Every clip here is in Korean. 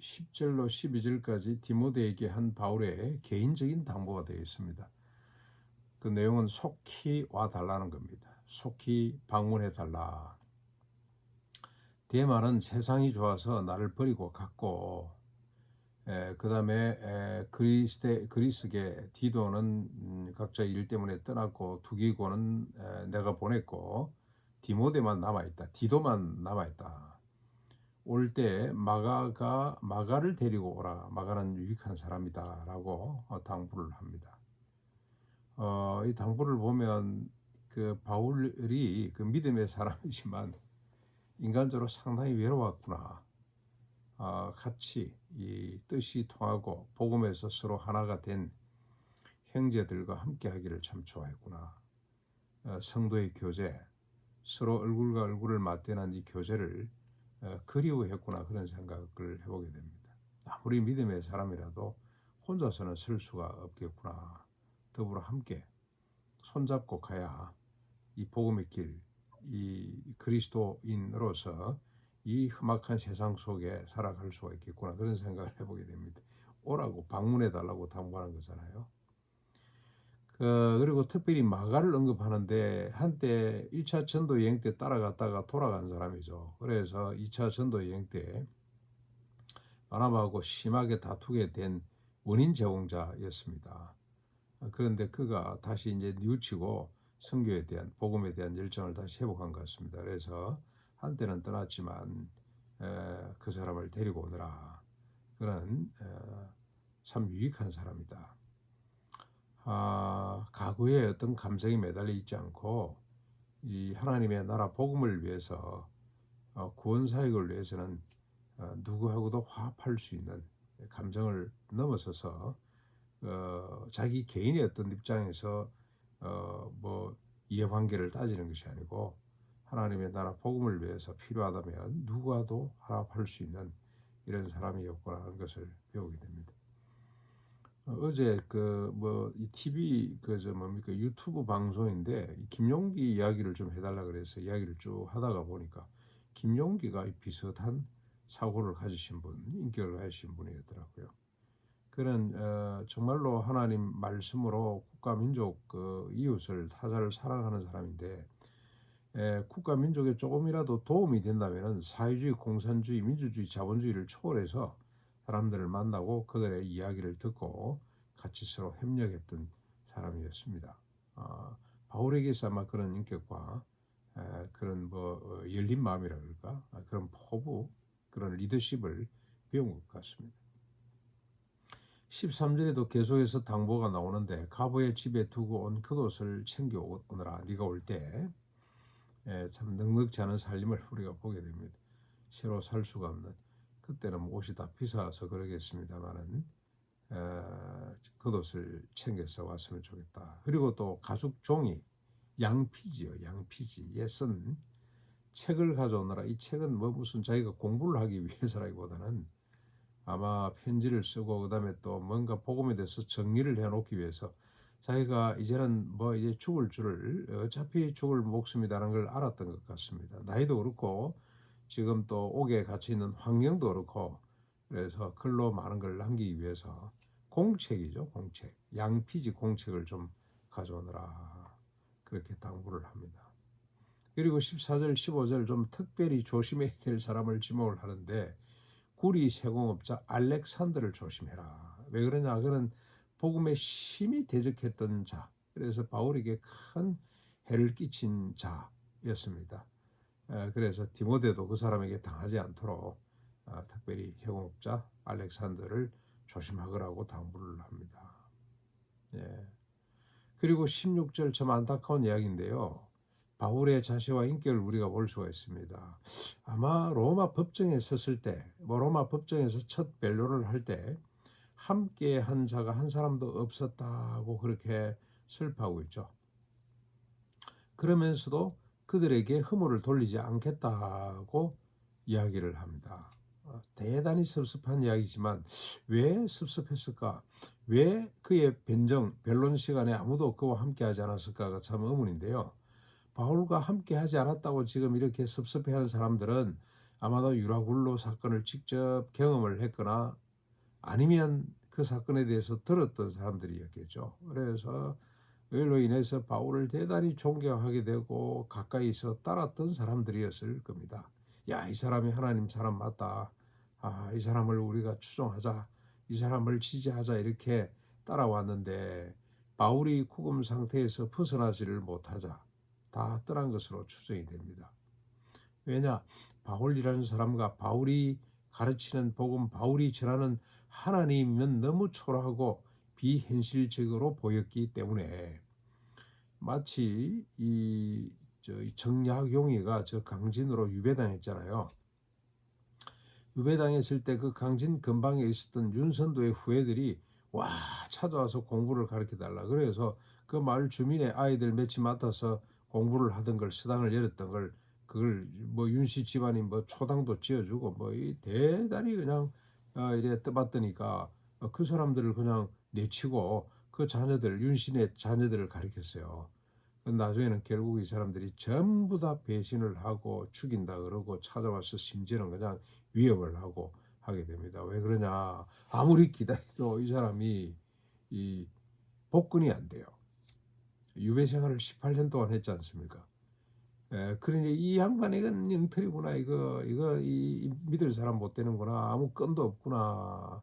10절로 12절까지 디모데에게 한 바울의 개인적인 당부가 되어 있습니다. 그 내용은 속히 와달라는 겁니다. 속히 방문해달라. 데마는 세상이 좋아서 나를 버리고 갔고, 그 다음에 그리스계 디도는 각자 일 때문에 떠났고, 두기고는 내가 보냈고, 디모데만 남아있다. 디도만 남아있다. 올 때 마가를 데리고 오라. 마가는 유익한 사람이다 라고 당부를 합니다. 이 당부를 보면 그 바울이 그 믿음의 사람이지만 인간적으로 상당히 외로웠구나. 같이 이 뜻이 통하고 복음에서 서로 하나가 된 형제들과 함께 하기를 참 좋아했구나. 성도의 교제, 서로 얼굴과 얼굴을 맞대는 이 교제를 그리워했구나. 그런 생각을 해보게 됩니다. 아무리 믿음의 사람이라도 혼자서는 설 수가 없겠구나. 더불어 함께 손잡고 가야 이 복음의 길, 이 그리스도인으로서 이 험악한 세상 속에 살아갈 수가 있겠구나. 그런 생각을 해보게 됩니다. 오라고 방문해달라고 당부하는 거잖아요. 그리고 특별히 마가를 언급하는데 한때 1차 전도 여행 때 따라갔다가 돌아간 사람이죠. 그래서 2차 전도 여행 때 바나바하고 심하게 다투게 된 원인 제공자였습니다. 그런데 그가 다시 이제 뉘우치고 선교에 대한 복음에 대한 열정을 다시 회복한 것 같습니다. 그래서 한때는 떠났지만 그 사람을 데리고 오느라 그런 참 유익한 사람이다. 과거에 어떤 감정에 매달려 있지 않고 이 하나님의 나라 복음을 위해서 구원 사역을 위해서는 누구하고도 화합할 수 있는 감정을 넘어서서 자기 개인의 어떤 입장에서 뭐 이해관계를 따지는 것이 아니고 하나님의 나라 복음을 위해서 필요하다면 누구와도 화합할 수 있는 이런 사람이었구나 하는 것을 배우게 됩니다. 어제 이 TV 유튜브 방송인데 김용기 이야기를 좀 해달라 그래서 이야기를 쭉 하다가 보니까 김용기가 비슷한 사고를 가지신 분, 인격을 가지신 분이었더라고요. 그는 정말로 하나님 말씀으로 국가 민족 이웃을 타자를 사랑하는 사람인데 국가 민족에 조금이라도 도움이 된다면 사회주의, 공산주의, 민주주의, 자본주의를 초월해서 사람들을 만나고 그들의 이야기를 듣고 같이 서로 협력했던 사람이었습니다. 바울에게서 아마 그런 인격과 그런 열린 마음이라 그럴까, 그런 포부, 그런 리더십을 배운 것 같습니다. 13절에도 계속해서 당부가 나오는데 가보의 집에 두고 온 겉옷을 챙겨 오느라 네가 올 때 참 넉넉지 않은 살림을 우리가 보게 됩니다. 새로 살 수가 없는, 그때는 옷이 다 비싸서 그러겠습니다만은 겉옷을 챙겨서 왔으면 좋겠다. 그리고 또 가죽 종이, 양피지요. 양피지에 쓴 책을 가져오느라, 이 책은 무슨 자기가 공부를 하기 위해서라기보다는 아마 편지를 쓰고 그다음에 또 뭔가 복음에 대해서 정리를 해놓기 위해서 자기가 이제는 이제 죽을 줄을, 어차피 죽을 목숨이라는 걸 알았던 것 같습니다. 나이도 그렇고 지금 또 옥에 갇혀 있는 환경도 그렇고, 그래서 글로 많은 걸 남기기 위해서 공책이죠. 공책, 양피지 공책을 좀 가져오느라 그렇게 당부를 합니다. 그리고 14절 15절 좀 특별히 조심해야 될 사람을 지목을 하는데 구리 세공업자 알렉산더를 조심해라. 왜 그러냐? 그는 복음에 심히 대적했던 자, 그래서 바울에게 큰 해를 끼친 자였습니다. 그래서 디모데도 그 사람에게 당하지 않도록 특별히 세공업자 알렉산더를 조심하라고 당부를 합니다. 예. 그리고 16절 참 안타까운 이야기인데요. 바울의 자세와 인격을 우리가 볼 수가 있습니다. 아마 로마 법정에 섰을 때, 로마 법정에서 첫 변론을 할 때 함께 한 자가 한 사람도 없었다고 그렇게 슬퍼하고 있죠. 그러면서도 그들에게 허물을 돌리지 않겠다고 이야기를 합니다. 대단히 섭섭한 이야기지만 왜 섭섭했을까? 왜 그의 변론 시간에 아무도 그와 함께 하지 않았을까가 참 의문인데요. 바울과 함께 하지 않았다고 지금 이렇게 섭섭해하는 사람들은 아마도 유라굴로 사건을 직접 경험을 했거나 아니면 그 사건에 대해서 들었던 사람들이었겠죠. 그래서 이로 인해서 바울을 대단히 존경하게 되고 가까이서 따랐던 사람들이었을 겁니다. 야, 이 사람이 하나님 사람 맞다. 아, 이 사람을 우리가 추종하자. 이 사람을 지지하자. 이렇게 따라왔는데 바울이 구금 상태에서 벗어나지를 못하자 다 떠난 것으로 추정이 됩니다. 왜냐? 바울이라는 사람과 바울이 가르치는 복음, 바울이 전하는 하나님은 너무 초라하고 비현실적으로 보였기 때문에 마치 이 정약용이가 저 강진으로 유배당했잖아요. 유배당했을 때 그 강진 근방에 있었던 윤선도의 후예들이 와 찾아와서 공부를 가르쳐 달라. 그래서 그 마을 주민의 아이들 몇이 맡아서 공부를 하던 걸 수당을 열었던 걸 그걸 뭐 윤씨 집안이 뭐 초당도 지어주고 뭐 이 대단히 그냥 이래 떠받드니까 그 사람들을 그냥 내치고 그 자녀들 윤씨네 자녀들을 가르쳤어요. 나중에는 결국 이 사람들이 전부 다 배신을 하고 죽인다 그러고 찾아와서 심지어는 그냥 위협을 하고 하게 됩니다. 왜 그러냐? 아무리 기다려도 이 사람이 이 복근이 안 돼요. 유배 생활을 18년 동안 했지 않습니까? 그러니 이 양반 이건 영털이구나. 이거 믿을 사람 못 되는구나. 아무 끈도 없구나.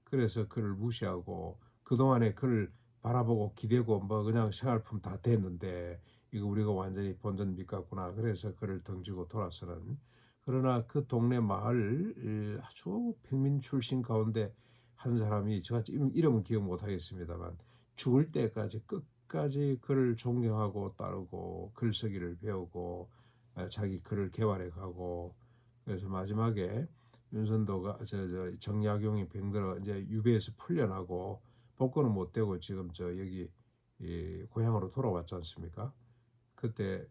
그래서 그를 무시하고 그동안에 그를 바라보고 기대고 뭐 그냥 생활품 다 됐는데 이거 우리가 완전히 본전 밑갔구나. 그래서 그를 던지고 돌아서는 그러나 그 동네 마을 아주 평민 출신 가운데 한 사람이 제가 이름은 기억 못 하겠습니다만 죽을 때까지 끝까지 그를 존경하고 따르고 글쓰기를 배우고 자기 글을 개발해 가고 그래서 마지막에 윤선도가 정약용이 병들어 이제 유배에서 풀려나고 복권은 못 되고 지금 여기 고향으로 돌아왔지 않습니까? 그때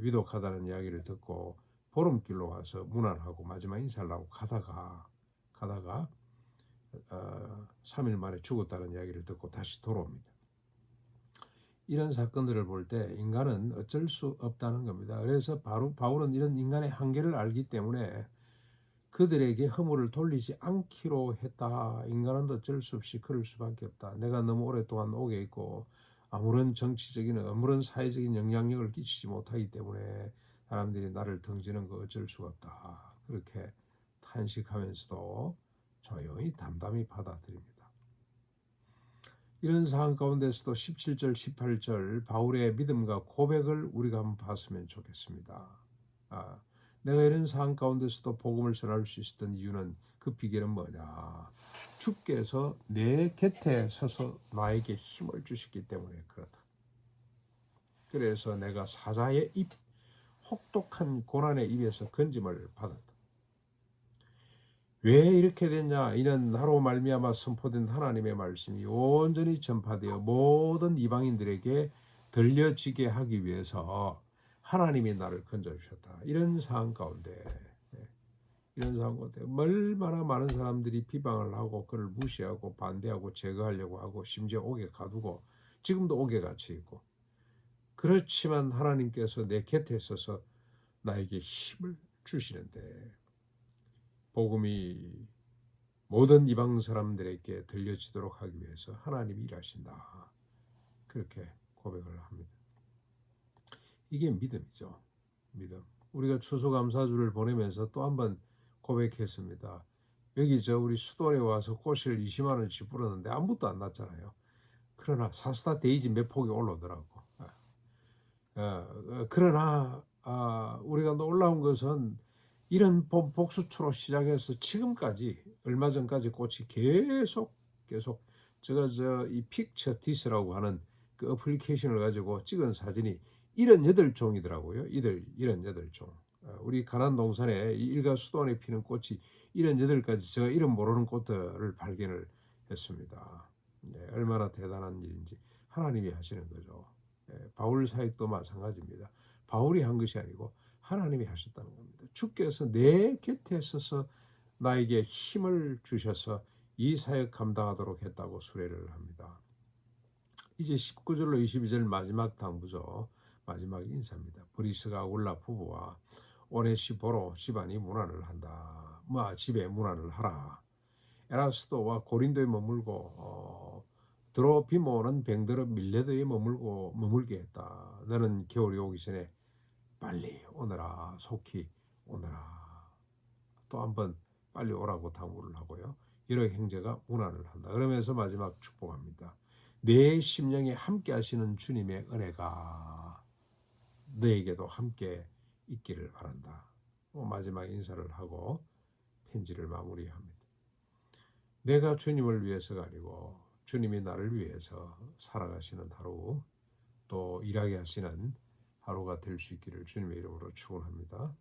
위독하다는 이야기를 듣고 보름길로 와서 문안하고 마지막 인사를 하고 가다가 3일 만에 죽었다는 이야기를 듣고 다시 돌아옵니다. 이런 사건들을 볼 때 인간은 어쩔 수 없다는 겁니다. 그래서 바울은 이런 인간의 한계를 알기 때문에 그들에게 허물을 돌리지 않기로 했다. 인간은 어쩔 수 없이 그럴 수밖에 없다. 내가 너무 오랫동안 옥에 있고 아무런 정치적인 아무런 사회적인 영향력을 끼치지 못하기 때문에 사람들이 나를 던지는 거 어쩔 수가 없다. 그렇게 탄식하면서도 조용히 담담히 받아들입니다. 이런 상황 가운데서도 17절 18절 바울의 믿음과 고백을 우리가 한번 봤으면 좋겠습니다. 내가 이런 상황 가운데서도 복음을 전할 수 있었던 이유는 그 비결은 뭐냐? 주께서 내 곁에 서서 나에게 힘을 주셨기 때문에 그렇다. 그래서 내가 사자의 입, 혹독한 고난의 입에서 건짐을 받았다. 왜 이렇게 됐냐? 이는 나로 말미암아 선포된 하나님의 말씀이 온전히 전파되어 모든 이방인들에게 들려지게 하기 위해서 하나님이 나를 건져주셨다. 이런 상황 가운데 얼마나 많은 사람들이 비방을 하고 그를 무시하고 반대하고 제거하려고 하고 심지어 옥에 가두고 지금도 옥에 갇혀 있고 그렇지만 하나님께서 내 곁에 있어서 나에게 힘을 주시는데 복음이 모든 이방 사람들에게 들려지도록 하기 위해서 하나님이 일하신다. 그렇게 고백을 합니다. 이게 믿음이죠. 믿음. 우리가 추수감사주를 보내면서 또 한번 고백했습니다. 여기 우리 수도원에 와서 꽃을 20만 원씩 뿌렸는데 아무것도 안 났잖아요. 그러나 사스타 데이지 몇 폭이 올라오더라고. 그러나 우리가 놀라운 것은 이런 복수초로 시작해서 지금까지 얼마 전까지 꽃이 계속 제가 이 픽처 디스라고 하는 그 어플리케이션을 가지고 찍은 사진이 78종이더라고요. 78종. 우리 가난 동산에 이 일가 수도원에 피는 꽃이 78가지 제가 이름 모르는 꽃들을 발견을 했습니다. 네, 얼마나 대단한 일인지 하나님이 하시는 거죠. 바울 사역도 마찬가지입니다. 바울이 한 것이 아니고 하나님이 하셨다는 겁니다. 주께서 내 곁에 서서 나에게 힘을 주셔서 이 사역 감당하도록 했다고 수레를 합니다. 이제 19절로 22절 마지막 당부죠. 마지막 인사입니다. 브리스가 아굴라 부부와 오네시포로 집안이 문안을 한다. 집에 문안을 하라. 에라스도와 고린도에 머물고 드로피모는 뱅드러 밀레도에 머물게 했다. 너는 겨울이 오기 전에 빨리 오너라. 속히 오너라. 또 한번 빨리 오라고 당부를 하고요. 여러 형제가 문안을 한다. 그러면서 마지막 축복합니다. 내 심령에 함께 하시는 주님의 은혜가 너에게도 함께 있기를 바란다. 마지막 인사를 하고 편지를 마무리합니다. 내가 주님을 위해서가 아니고 주님이 나를 위해서 살아가시는 하루, 또 일하게 하시는 하루가 될 수 있기를 주님의 이름으로 축원합니다.